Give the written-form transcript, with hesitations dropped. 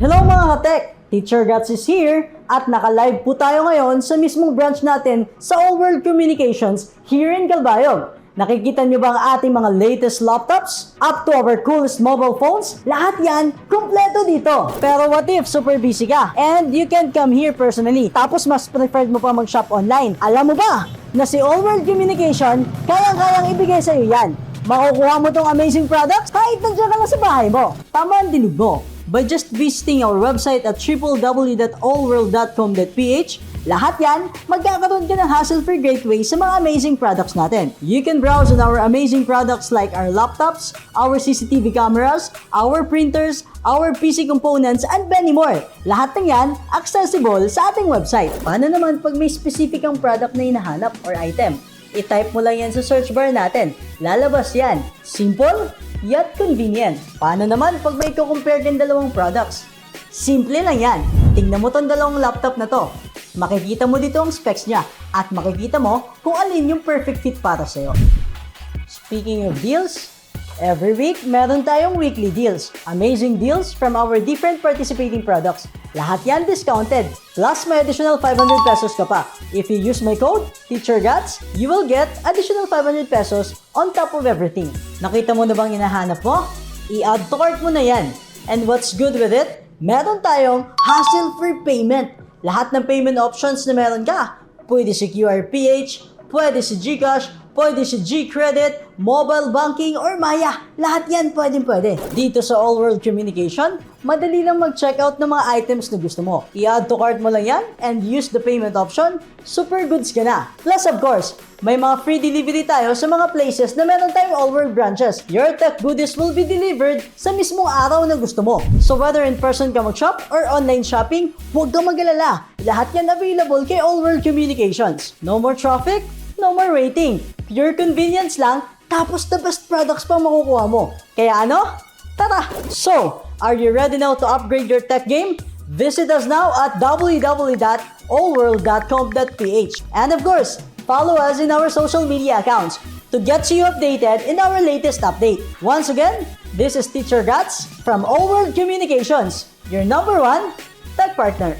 Hello mga ka-tech! Teacher Gats is here at naka-live po tayo ngayon sa mismong branch natin sa All World Communications here in Calbayog. Nakikita nyo ba ang ating mga latest laptops? Up to our coolest mobile phones? Lahat yan, kumpleto dito. Pero what if super busy ka? And you can come here personally. Tapos mas preferred mo pa mag-shop online. Alam mo ba na si All World Communication kayang-kayang ibigay sa'yo yan? Makukuha mo tong amazing products kahit nandiyan ka lang sa bahay mo. Tama ang dinig mo. By just visiting our website at www.allworld.com.ph, lahat yan, magkakaroon ka ng hassle-free gateway sa mga amazing products natin. You can browse on our amazing products like our laptops, our CCTV cameras, our printers, our PC components, and many more. Lahat ng yan, accessible sa ating website. Paano naman pag may specific ang product na hinahanap or item? I-type mo lang yan sa search bar natin. Lalabas yan. Simple, yet convenient. Paano naman pag may compare din dalawang products? Simple lang yan. Tingnan mo tong dalawang laptop na to. Makikita mo dito ang specs niya at makikita mo kung alin yung perfect fit para sa'yo. Speaking of deals, every week meron tayong weekly deals. Amazing deals from our different participating products. Lahat yan discounted. Plus may additional 500 pesos ka pa. If you use my code, TeacherGats, you will get additional 500 pesos on top of everything. Nakita mo na bang hinahanap mo? I-add to cart mo na yan. And what's good with it? Meron tayong hassle-free payment. Lahat ng payment options na meron ka. Pwede si QRPH, pwede si GCash, pwede si G-Credit, mobile banking, or Maya. Lahat yan pwede. Dito sa All World Communication, madali lang mag-checkout ng mga items na gusto mo. I-add to cart mo lang yan and use the payment option, super goods ka na. Plus of course, may mga free delivery tayo sa mga places na meron tayong All World branches. Your tech goodies will be delivered sa mismong araw na gusto mo. So whether in person ka mag-shop or online shopping, huwag kang mag-alala. Lahat yan available kay All World Communications. No more traffic, no more waiting. Pure convenience lang, tapos the best products pa makukuha mo. Kaya ano? Tara! So, are you ready now to upgrade your tech game? Visit us now at www.allworld.com.ph. And of course, follow us in our social media accounts to get you updated in our latest update. Once again, this is Teacher Gats from All World Communications, your #1 tech partner.